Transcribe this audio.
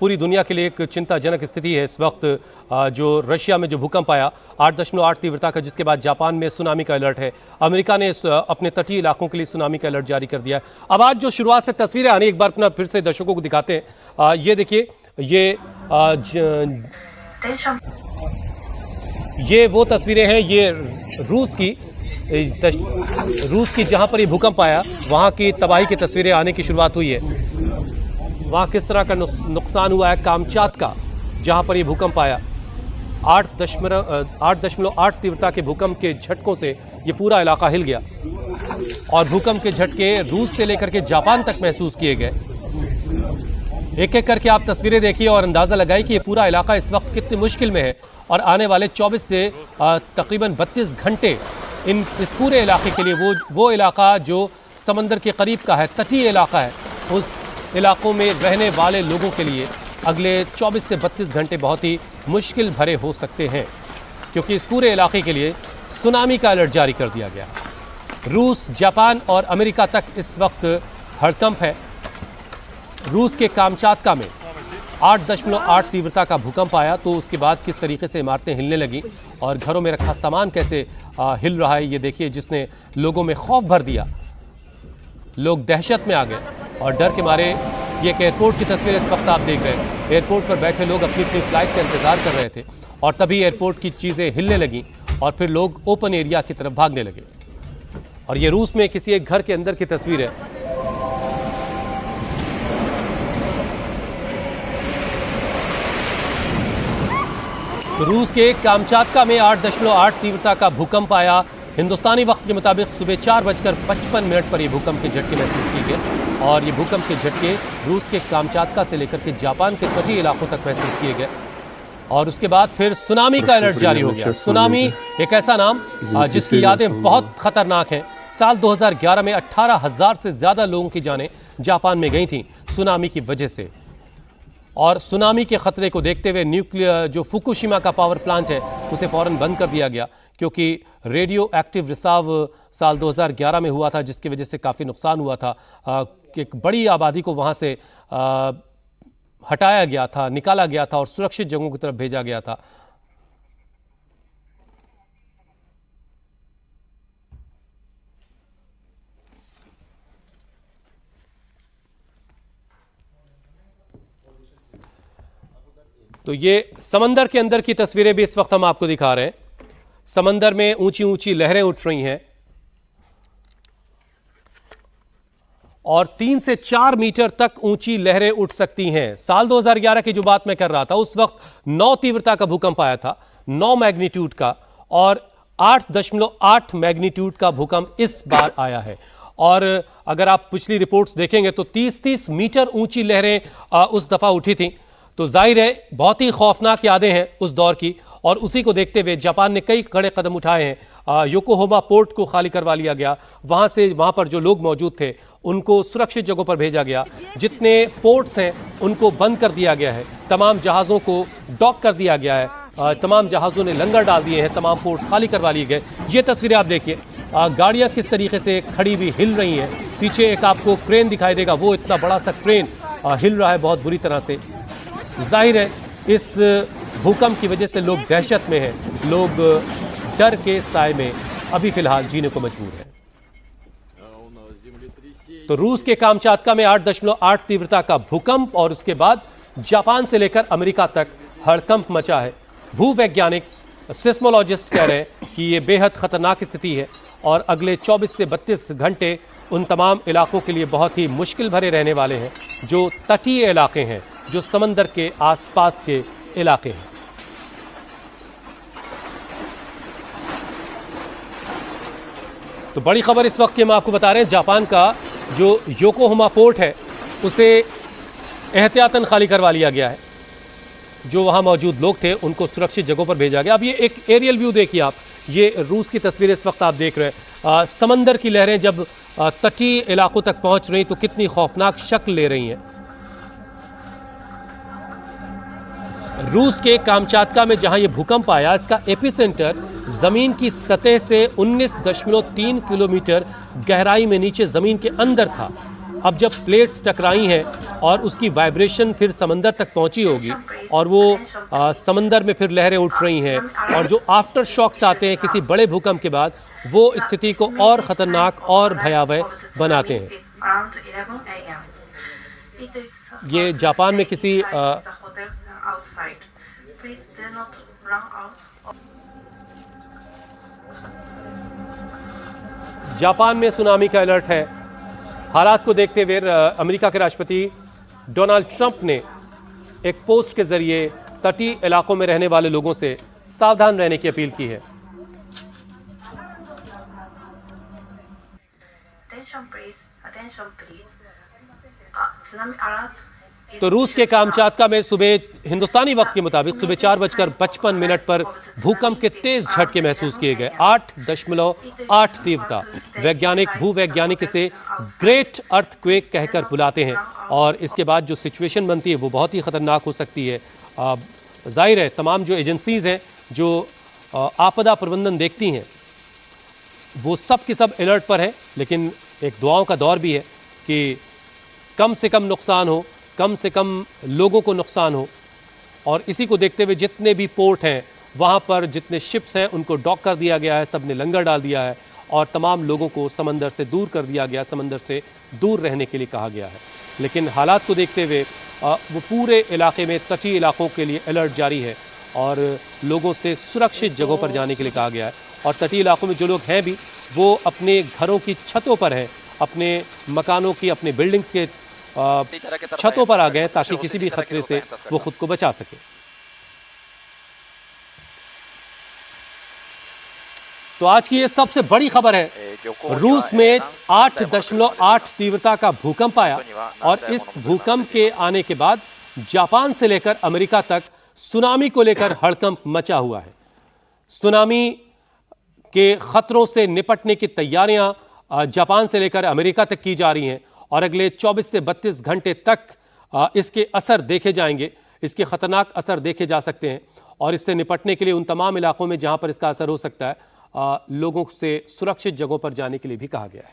पूरी दुनिया के लिए एक चिंताजनक स्थिति है इस वक्त। जो रशिया में जो भूकंप आया 8.8 तीव्रता का, जिसके बाद जापान में सुनामी का अलर्ट है। अमेरिका ने अपने तटीय इलाकों के लिए सुनामी का अलर्ट जारी कर दिया है। अब आज जो शुरुआत से तस्वीरें आ रही, एक बार अपना फिर से दर्शकों को दिखाते हैं। ये देखिए, ये वो तस्वीरें हैं, ये रूस की जहां पर ये भूकंप आया वहां की तबाही की तस्वीरें आने की शुरुआत हुई है। वहां किस तरह का नुकसान हुआ है कामचातका, जहां पर ये भूकंप आया। 8.8 तीव्रता के भूकंप के झटकों से ये पूरा इलाका हिल गया और भूकंप के झटके रूस से लेकर के जापान तक महसूस किए गए। एक एक करके आप तस्वीरें देखिए और अंदाजा लगाइए कि ये पूरा इलाका इस वक्त कितनी मुश्किल में है और आने वाले 24 से तकरीबन 32 घंटे इस पूरे इलाके के लिए, वो इलाका जो समंदर के करीब का है, तटीय इलाका है, उस इलाकों में रहने वाले लोगों के लिए अगले 24 से 32 घंटे बहुत ही मुश्किल भरे हो सकते हैं, क्योंकि इस पूरे इलाके के लिए सुनामी का अलर्ट जारी कर दिया गया। रूस, जापान और अमेरिका तक इस वक्त हड़कंप है। रूस के कामचातका में 8.8 तीव्रता का भूकंप आया तो उसके बाद किस तरीके से इमारतें हिलने लगी और घरों में रखा सामान कैसे हिल रहा है, ये देखिए, जिसने लोगों में खौफ भर दिया। लोग दहशत में आ गए और डर के मारे। ये एक एयरपोर्ट की तस्वीर इस वक्त आप देख रहे हैं। एयरपोर्ट पर बैठे लोग अपनी अपनी फ्लाइट का इंतजार कर रहे थे और तभी एयरपोर्ट की चीज़ें हिलने लगीं और फिर लोग ओपन एरिया की तरफ भागने लगे। और ये रूस में किसी एक घर के अंदर की तस्वीर है। तो रूस के कामचातका में 8.8 तीव्रता का भूकंप आया। हिंदुस्तानी वक्त के मुताबिक सुबह 4:55 पर यह भूकंप के झटके महसूस किए गए और ये भूकंप के झटके रूस के कामचातका से लेकर के जापान के तटीय इलाकों तक महसूस किए गए और उसके बाद फिर सुनामी का अलर्ट जारी हो गया। सुनामी एक ऐसा नाम जिसकी यादें बहुत खतरनाक हैं। साल 2011 में 18,000 से ज्यादा लोगों की जानें जापान में गई थी सुनामी की वजह से। और सुनामी के खतरे को देखते हुए न्यूक्लियर जो फुकुशिमा का पावर प्लांट है उसे फौरन बंद कर दिया गया, क्योंकि रेडियो एक्टिव रिसाव साल 2011 में हुआ था, जिसकी वजह से काफ़ी नुकसान हुआ था। एक बड़ी आबादी को वहाँ से हटाया गया था, निकाला गया था और सुरक्षित जगहों की तरफ भेजा गया था। तो ये समंदर के अंदर की तस्वीरें भी इस वक्त हम आपको दिखा रहे हैं। समंदर में ऊंची ऊंची लहरें उठ रही हैं और 3 से 4 मीटर तक ऊंची लहरें उठ सकती हैं। साल 2011 की जो बात मैं कर रहा था, उस वक्त 9 तीव्रता का भूकंप आया था, 9 मैग्नीट्यूड का, और 8.8 मैग्नीट्यूड का भूकंप इस बार आया है। और अगर आप पिछली रिपोर्ट्स देखेंगे तो 30-30 मीटर ऊंची लहरें उस दफा उठी थी। तो जाहिर है बहुत ही खौफनाक यादें हैं उस दौर की, और उसी को देखते हुए जापान ने कई कड़े कदम उठाए हैं। योकोहामा पोर्ट को खाली करवा लिया गया, वहाँ पर जो लोग मौजूद थे उनको सुरक्षित जगहों पर भेजा गया। जितने पोर्ट्स हैं उनको बंद कर दिया गया है, तमाम जहाज़ों को डॉक कर दिया गया है, तमाम जहाज़ों ने लंगर डाल दिए हैं, तमाम पोर्ट्स खाली करवा लिए गए। ये तस्वीरें आप देखिए, गाड़ियाँ किस तरीके से खड़ी हुई हिल रही हैं। पीछे एक आपको क्रेन दिखाई देगा, वो इतना बड़ा सा क्रेन हिल रहा है बहुत बुरी तरह से। जाहिर है इस भूकंप की वजह से लोग दहशत में हैं, लोग डर के साए में अभी फिलहाल जीने को मजबूर हैं। तो रूस के कामचातका में 8.8 तीव्रता का भूकंप और उसके बाद जापान से लेकर अमेरिका तक हड़कंप मचा है। भूवैज्ञानिक सिस्मोलॉजिस्ट कह रहे हैं कि ये बेहद खतरनाक स्थिति है और अगले 24 से 32 घंटे उन तमाम इलाकों के लिए बहुत ही मुश्किल भरे रहने वाले हैं जो तटीय इलाके हैं, जो समंदर के आसपास के इलाके हैं। तो बड़ी खबर इस वक्त की हम आपको बता रहे हैं, जापान का जो योकोहामा पोर्ट है उसे एहतियातन खाली करवा लिया गया है। जो वहां मौजूद लोग थे उनको सुरक्षित जगहों पर भेजा गया। अब ये एक एरियल व्यू देखिए आप, ये रूस की तस्वीरें इस वक्त आप देख रहे हैं। समंदर की लहरें जब तटीय इलाकों तक पहुंच रही तो कितनी खौफनाक शक्ल ले रही हैं। रूस के कामचातका में जहां यह भूकंप आया, इसका एपिसेंटर जमीन की सतह से 19.3 किलोमीटर गहराई में नीचे जमीन के अंदर था अब जब प्लेट्स टकराई हैं और उसकी वाइब्रेशन फिर समंदर तक पहुंची होगी और वो समंदर में फिर लहरें उठ रही हैं और जो आफ्टर शॉक्स आते हैं किसी बड़े भूकंप के बाद, वो स्थिति को और ख़तरनाक और भयावह बनाते हैं। ये जापान में किसी जापान में सुनामी का अलर्ट है। हालात को देखते हुए अमेरिका के राष्ट्रपति डोनाल्ड ट्रंप ने एक पोस्ट के जरिए तटीय इलाकों में रहने वाले लोगों से सावधान रहने की अपील की है। तो रूस के कामचातका में सुबह हिंदुस्तानी वक्त के मुताबिक सुबह 4:55 पर भूकंप के तेज झटके महसूस किए गए। 8.8 तीव्रता। भूवैज्ञानिक इसे ग्रेट अर्थक्वेक कहकर बुलाते हैं और इसके बाद जो सिचुएशन बनती है वो बहुत ही खतरनाक हो सकती है। जाहिर है तमाम जो एजेंसीज हैं जो आपदा प्रबंधन देखती हैं वो सब के सब अलर्ट पर हैं, लेकिन एक दुआओं का दौर भी है कि कम से कम नुकसान हो, कम से कम लोगों को नुकसान हो। और इसी को देखते हुए जितने भी पोर्ट हैं वहाँ पर जितने शिप्स हैं उनको डॉक कर दिया गया है, सब ने लंगर डाल दिया है और तमाम लोगों को समंदर से दूर कर दिया गया, समंदर से दूर रहने के लिए कहा गया है। लेकिन हालात को देखते हुए वो पूरे इलाके में तटीय इलाकों के लिए अलर्ट जारी है और लोगों से सुरक्षित जगहों पर जाने के लिए कहा गया है। और तटीय इलाकों में जो लोग हैं भी वो अपने घरों की छतों पर हैं, अपने मकानों की, अपने बिल्डिंग्स के छतों पर आ गए ताकि किसी भी खतरे से वो खुद को बचा सके। तो आज की ये सबसे बड़ी खबर है, रूस में 8.8 तीव्रता का भूकंप आया और इस भूकंप के आने के बाद जापान से लेकर अमेरिका तक सुनामी को लेकर हड़कंप मचा हुआ है। सुनामी के खतरों से निपटने की तैयारियां जापान से लेकर अमेरिका तक की जा रही हैं और अगले 24 से 32 घंटे तक इसके असर देखे जाएंगे, इसके खतरनाक असर देखे जा सकते हैं। और इससे निपटने के लिए उन तमाम इलाकों में जहां पर इसका असर हो सकता है लोगों से सुरक्षित जगहों पर जाने के लिए भी कहा गया है।